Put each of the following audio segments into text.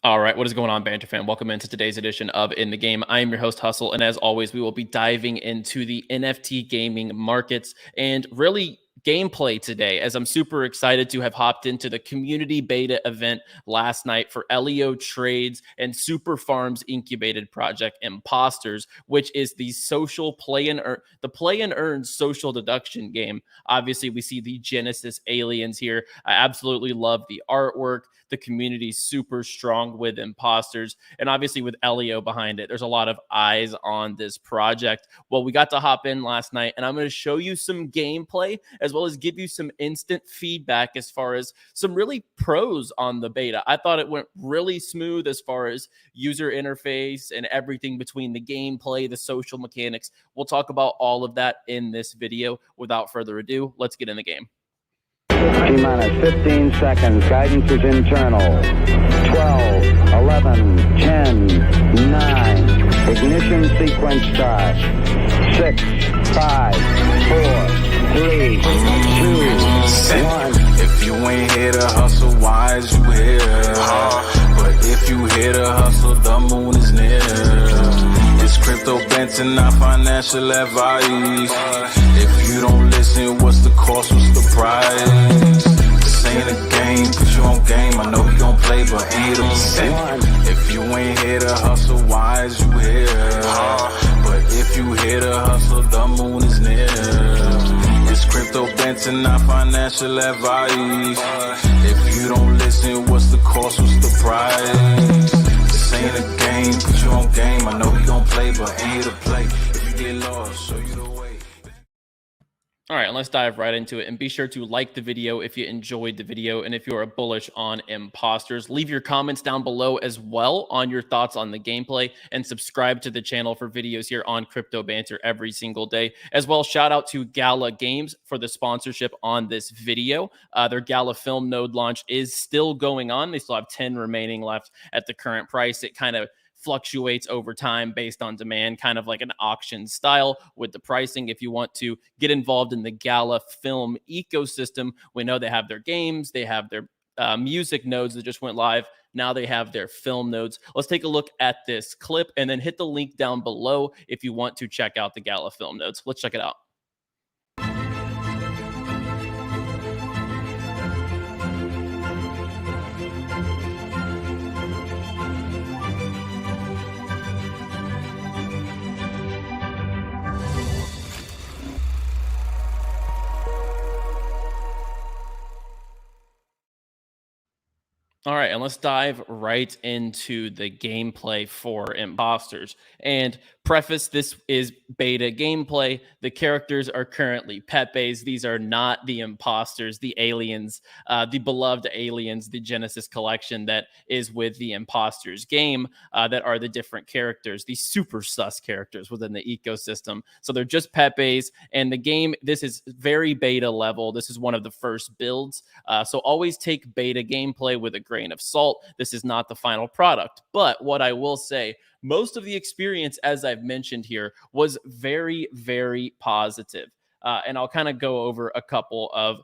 All right, what is going on, Banter fan? Welcome into today's edition of In the Game. I am your host, Hustle, and as always, we will be diving into the NFT gaming markets and really gameplay today, as I'm super excited to have hopped into the community beta event last night for EllioTrades and Super Farms incubated project Imposters, which is the social play and earn social deduction game. Obviously, we see the Genesis aliens here. I absolutely love the artwork. The community's super strong with Imposters, and obviously with Ellio behind it, there's a lot of eyes on this project. Well, we got to hop in last night, and I'm going to show you some gameplay as well as give you some instant feedback as far as some really pros on the beta. I thought it went really smooth as far as user interface and everything between the gameplay, the social mechanics. We'll talk about all of that in this video. Without further ado, let's get in the game. T-minus 15 seconds. Guidance is internal. 12, 11, 10, 9. Ignition sequence start. 6, 5, 4, 3, 2, 1. If you ain't here to hustle, why is you here? But if you here to hustle, the moon is near. It's crypto Banter, not financial advice. If you don't listen, what's the cost, what's the price? This ain't a game, put you on game. I know you gon' play, but ain't a percent. If you ain't here to hustle, why is you here? But if you here to hustle, the moon is near. It's crypto Banter, not financial advice. If you don't listen, what's the cost, what's the price? This ain't a game, put you on game. I know you gon' play, but ain't a play. If you get lost, show you the way. All right, and let's dive right into it. And be sure to like the video if you enjoyed the video. And if you are bullish on Imposters, leave your comments down below as well on your thoughts on the gameplay. And subscribe to the channel for videos here on Crypto Banter every single day. As well, shout out to GALA Games for the sponsorship on this video. Their GALA Film Node launch is still going on. They still have 10 remaining left at the current price. It kind of fluctuates over time based on demand, kind of like an auction style with the pricing. If you want to get involved in the GALA film ecosystem, we know they have their games, they have their music nodes that just went live. Now they have their film nodes. Let's take a look at this clip and then hit the link down below if you want to check out the GALA film nodes. Let's check it out. All right, and let's dive right into the gameplay for Imposters. And preface, this is beta gameplay. The characters are currently Pepes. These are not the Imposters, the aliens, the beloved aliens, the Genesis collection that is with the Imposters game, that are the different characters, the super sus characters within the ecosystem. So they're just Pepes, and the game, this is very beta level. This is one of the first builds. So always take beta gameplay with a grain of salt. This is not the final product. But what I will say, most of the experience, as I've mentioned here, was very, very positive. And I'll kind of go over a couple of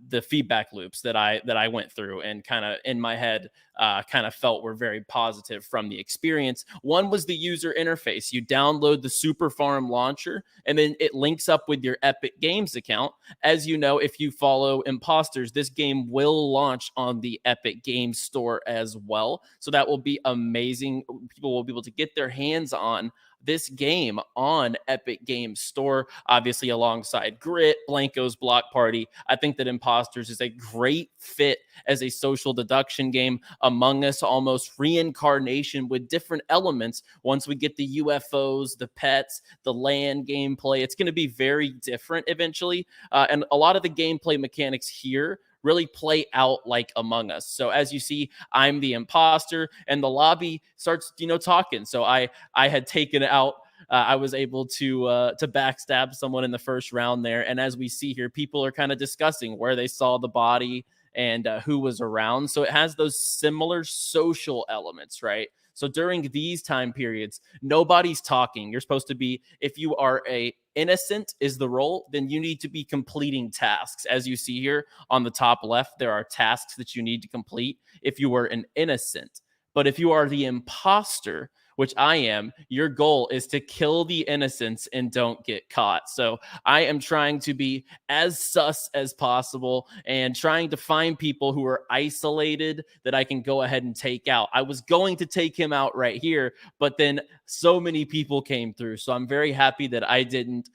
the feedback loops that I went through and kind of in my head kind of felt were very positive from the experience. One was the user interface. You download the Super Farm launcher and then it links up with your Epic Games account. As you know, if you follow Imposters, this game will launch on the Epic Games Store as well. So that will be amazing. People will be able to get their hands on this game on Epic Games Store, obviously alongside Grit, Blanco's Block Party. I think that Imposters is a great fit as a social deduction game. Among Us, almost reincarnation with different elements. Once we get the UFOs, the pets, the land gameplay, it's going to be very different eventually. And a lot of the gameplay mechanics here really play out like Among Us. So as you see, I'm the imposter and the lobby starts, talking. So I had taken out, I was able to backstab someone in the first round there. And as we see here, people are kind of discussing where they saw the body and who was around. So it has those similar social elements, right? So during these time periods, nobody's talking. You're supposed to be, if you are a innocent is the role, then you need to be completing tasks. As you see here on the top left, there are tasks that you need to complete if you were an innocent. But if you are the imposter, which I am, your goal is to kill the innocents and don't get caught. So I am trying to be as sus as possible and trying to find people who are isolated that I can go ahead and take out. I was going to take him out right here, but then so many people came through. So I'm very happy that I didn't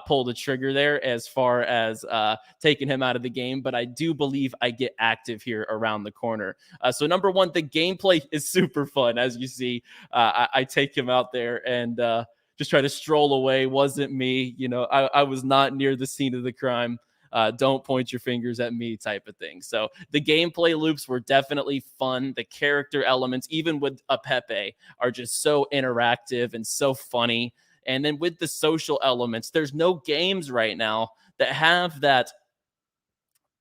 pull the trigger there as far as taking him out of the game. But I do believe I get active here around the corner. So number one, the gameplay is super fun. As you see, I take him out there and just try to stroll away. Wasn't me. You know, I was not near the scene of the crime. Don't point your fingers at me type of thing. So the gameplay loops were definitely fun. The character elements, even with a Pepe, are just so interactive and so funny. And then with the social elements, there's no games right now that have that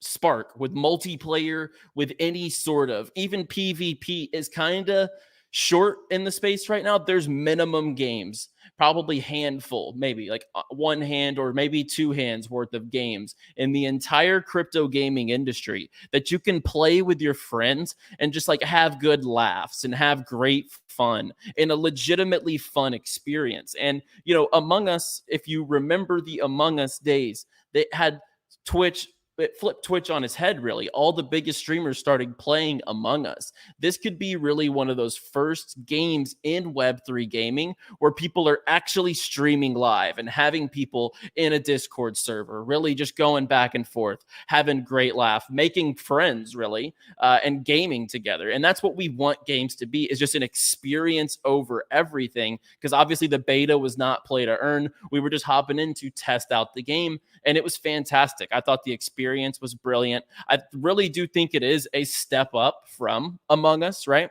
spark with multiplayer, with any sort of, even PvP is kind of short in the space right now. There's minimum games, probably handful, maybe like one hand or maybe two hands worth of games in the entire crypto gaming industry that you can play with your friends and just like have good laughs and have great fun in a legitimately fun experience. And, you know, Among Us, if you remember the Among Us days, they had Twitch. It flipped Twitch on its head, really. All the biggest streamers started playing Among Us. This could be really one of those first games in Web3 gaming where people are actually streaming live and having people in a Discord server, really just going back and forth, having great laugh, making friends, really, and gaming together. And that's what we want games to be, is just an experience over everything. Because obviously the beta was not play to earn. We were just hopping in to test out the game, and it was fantastic. I thought the experience was brilliant. I really do think it is a step up from Among Us, right?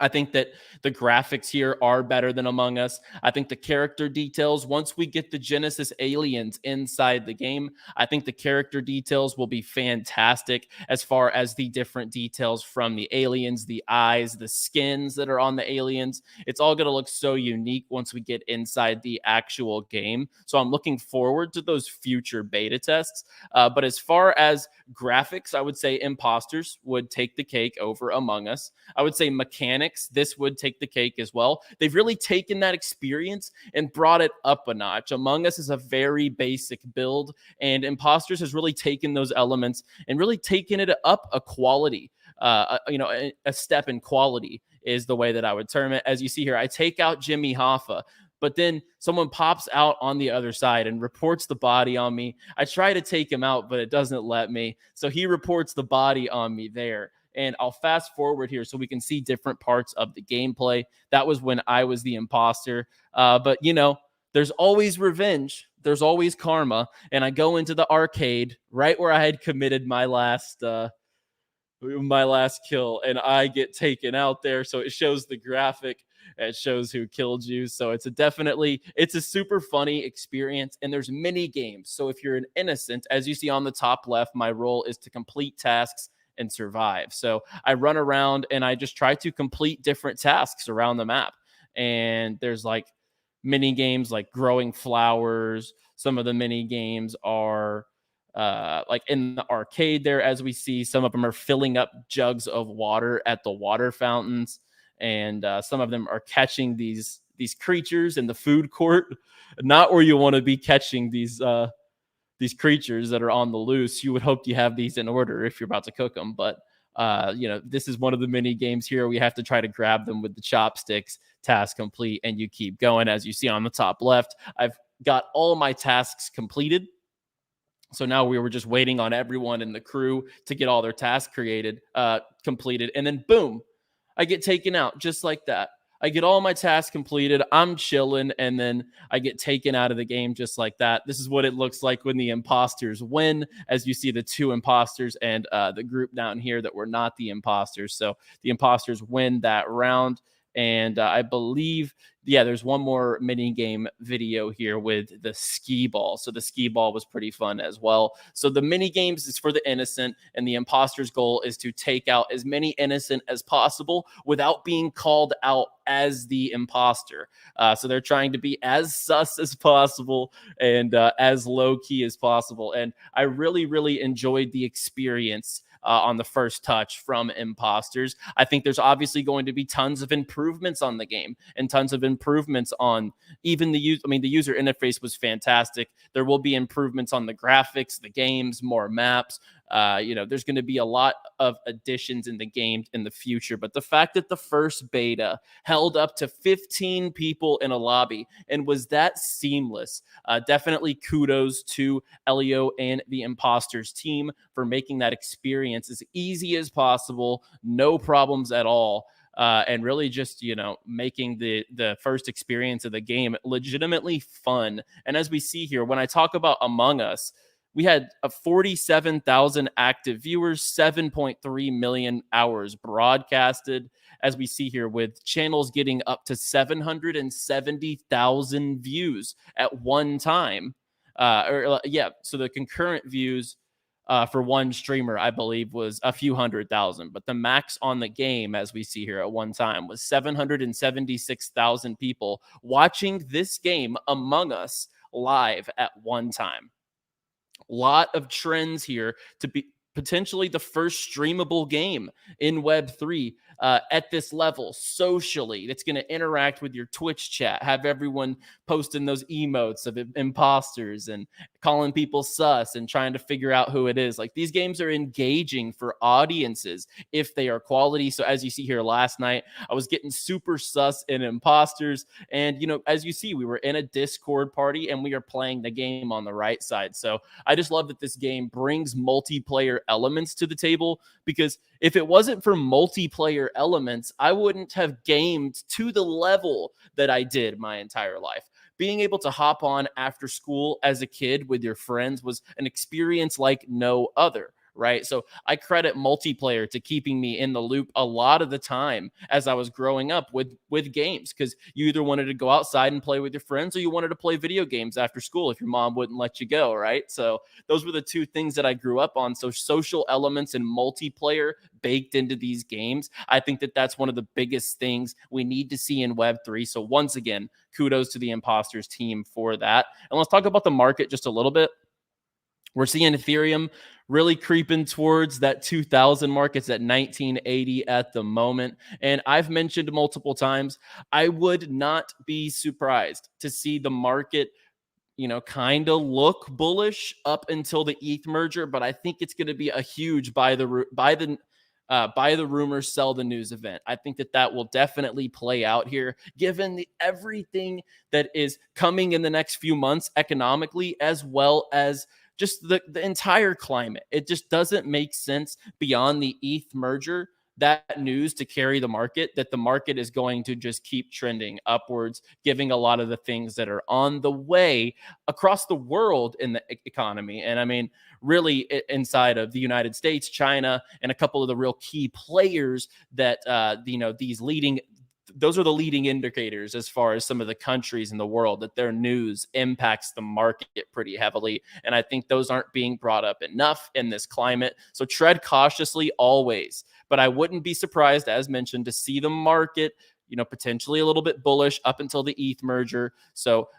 I think that the graphics here are better than Among Us. I think the character details, once we get the Genesis aliens inside the game, I think the character details will be fantastic as far as the different details from the aliens, the eyes, the skins that are on the aliens. It's all going to look so unique once we get inside the actual game. So I'm looking forward to those future beta tests. But as far as graphics, I would say Imposters would take the cake over Among Us. I would say mechanics, this would take the cake as well. They've really taken that experience and brought it up a notch. Among Us is a very basic build, and Imposters has really taken those elements and really taken it up a quality. A step in quality is the way that I would term it. As you see here, I take out Jimmy Hoffa, but then someone pops out on the other side and reports the body on me. I try to take him out, but it doesn't let me. So he reports the body on me there. And I'll fast forward here so we can see different parts of the gameplay. That was when I was the imposter. But, you know, there's always revenge. There's always karma. And I go into the arcade right where I had committed my last kill, and I get taken out there. So it shows the graphic. It shows who killed you. So it's a super funny experience. And there's mini games. So if you're an innocent, as you see on the top left, my role is to complete tasks and survive. So I run around and I just try to complete different tasks around the map. And there's like mini games like growing flowers. Some of the mini games are like in the arcade there, as we see. Some of them are filling up jugs of water at the water fountains. And some of them are catching these creatures in the food court. Not where you want to be catching these creatures that are on the loose. You would hope you have these in order if you're about to cook them. But, this is one of the mini games here. We have to try to grab them with the chopsticks, task complete, and you keep going. As you see on the top left, I've got all my tasks completed. So now we were just waiting on everyone in the crew to get all their tasks completed. And then boom, I get taken out just like that. I get all my tasks completed. I'm chilling, and then I get taken out of the game just like that. This is what it looks like when the imposters win, as you see the two imposters and the group down here that were not the imposters. So the imposters win that round. And I believe, there's one more mini game video here with the skee ball. So the skee ball was pretty fun as well. So the mini games is for the innocent, and the imposter's goal is to take out as many innocent as possible without being called out as the imposter. So they're trying to be as sus as possible and as low key as possible. And I really, really enjoyed the experience on the first touch from Imposters. I think there's obviously going to be tons of improvements on the game and tons of improvements on even the use. I mean, the user interface was fantastic. There will be improvements on the graphics, the games, more maps. There's going to be a lot of additions in the game in the future. But the fact that the first beta held up to 15 people in a lobby and was that seamless, definitely kudos to Ellio and the Imposters team for making that experience as easy as possible, no problems at all. And really just, making the first experience of the game legitimately fun. And as we see here, when I talk about Among Us, we had 47,000 active viewers, 7.3 million hours broadcasted, as we see here, with channels getting up to 770,000 views at one time. So the concurrent views for one streamer, I believe, was a few 100,000. But the max on the game, as we see here at one time, was 776,000 people watching this game Among Us live at one time. Lot of trends here to be potentially the first streamable game in Web3 at this level socially. That's going to interact with your Twitch chat, have everyone posting those emotes of imposters and calling people sus and trying to figure out who it is. Like, these games are engaging for audiences if they are quality. So as you see here, last night I was getting super sus in Imposters, and as you see, we were in a Discord party and we are playing the game on the right side. So I just love that this game brings multiplayer elements to the table, because if it wasn't for multiplayer elements, I wouldn't have gamed to the level that I did my entire life. Being able to hop on after school as a kid with your friends was an experience like no other. Right. So I credit multiplayer to keeping me in the loop a lot of the time as I was growing up with games, because you either wanted to go outside and play with your friends, or you wanted to play video games after school if your mom wouldn't let you go. Right. So those were the two things that I grew up on. So social elements and multiplayer baked into these games. I think that that's one of the biggest things we need to see in Web3. So once again, kudos to the Imposters team for that. And let's talk about the market just a little bit. We're seeing Ethereum really creeping towards that 2000 mark. It's at 1980 at the moment. And I've mentioned multiple times, I would not be surprised to see the market, kind of look bullish up until the ETH merger. But I think it's going to be a huge buy the rumors, sell the news event. I think that will definitely play out here, given everything that is coming in the next few months economically, as well as just the entire climate. It just doesn't make sense beyond the ETH merger, that news to carry the market, that the market is going to just keep trending upwards, giving a lot of the things that are on the way across the world in the economy. And I mean, really inside of the United States, China, and a couple of the real key players that, those are the leading indicators as far as some of the countries in the world that their news impacts the market pretty heavily. And I think those aren't being brought up enough in this climate. So tread cautiously always. But I wouldn't be surprised, as mentioned, to see the market, potentially a little bit bullish up until the ETH merger. So,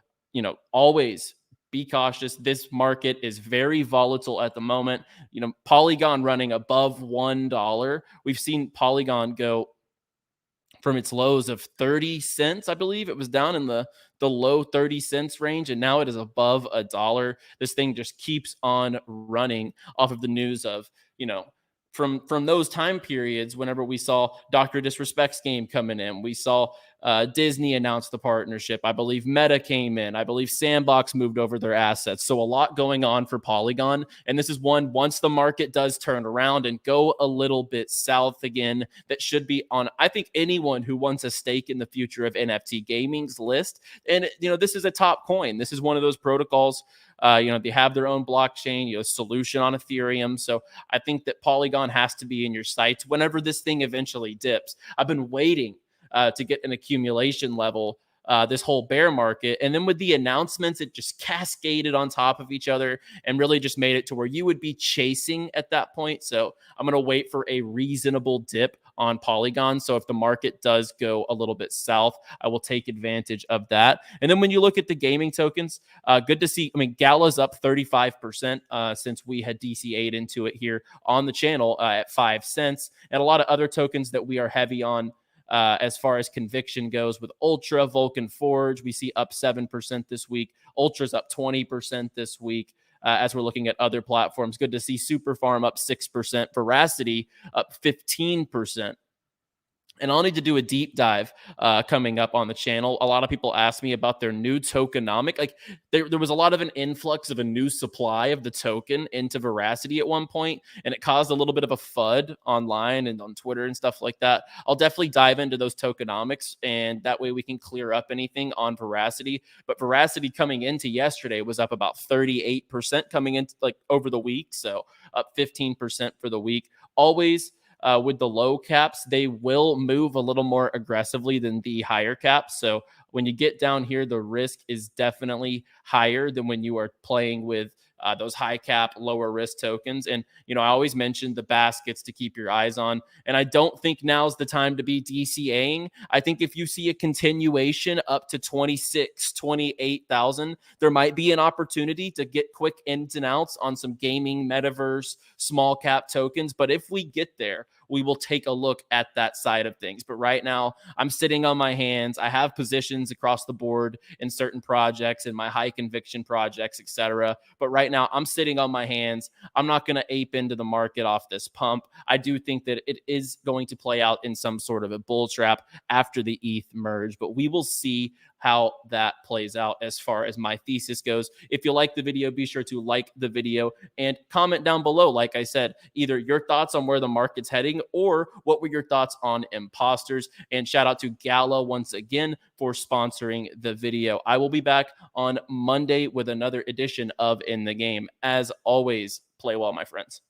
always be cautious. This market is very volatile at the moment. Polygon running above $1. We've seen Polygon go from its lows of 30 cents. I believe it was down in the low 30 cents range, and now it is above $1. This thing just keeps on running off of the news of, from those time periods, whenever we saw Dr. Disrespect's game coming in, we saw Disney announced the partnership. I believe Meta came in. I believe Sandbox moved over their assets. So a lot going on for Polygon. And this is one, once the market does turn around and go a little bit south again, that should be on, I think, anyone who wants a stake in the future of NFT gaming's list. And, this is a top coin. This is one of those protocols. They have their own blockchain, solution on Ethereum. So I think that Polygon has to be in your sights whenever this thing eventually dips. I've been waiting to get an accumulation level this whole bear market. And then with the announcements, it just cascaded on top of each other and really just made it to where you would be chasing at that point. So I'm going to wait for a reasonable dip on Polygon. So if the market does go a little bit south, I will take advantage of that. And then when you look at the gaming tokens, good to see. I mean, GALA's up 35% since we had DCA'd into it here on the channel at 5 cents. And a lot of other tokens that we are heavy on as far as conviction goes with Ultra, Vulcan Forge, we see up 7% this week. Ultra's up 20% this week. As we're looking at other platforms, good to see Superfarm up 6%, Veracity up 15%. And I'll need to do a deep dive coming up on the channel. A lot of people ask me about their new tokenomic. Like there was a lot of an influx of a new supply of the token into Veracity at one point, and it caused a little bit of a FUD online and on Twitter and stuff like that. I'll definitely dive into those tokenomics, and that way we can clear up anything on Veracity. But Veracity coming into yesterday was up about 38% coming into like over the week. So up 15% for the week. Always with the low caps, they will move a little more aggressively than the higher caps. So when you get down here, the risk is definitely higher than when you are playing with those high cap, lower risk tokens. And, you know, I always mention the baskets to keep your eyes on. And I don't think now's the time to be DCAing. I think if you see a continuation up to 26, 28,000, there might be an opportunity to get quick ins and outs on some gaming, metaverse, small cap tokens. But if we get there, we will take a look at that side of things. But right now, I'm sitting on my hands. I have positions across the board in certain projects, in my high conviction projects, etc. But right now, I'm sitting on my hands. I'm not going to ape into the market off this pump. I do think that it is going to play out in some sort of a bull trap after the ETH merge, but we will see how that plays out as far as my thesis goes. If you like the video, be sure to like the video and comment down below. Like I said, either your thoughts on where the market's heading or what were your thoughts on Imposters. And shout out to GALA once again for sponsoring the video. I will be back on Monday with another edition of In the Game. As always, play well, my friends.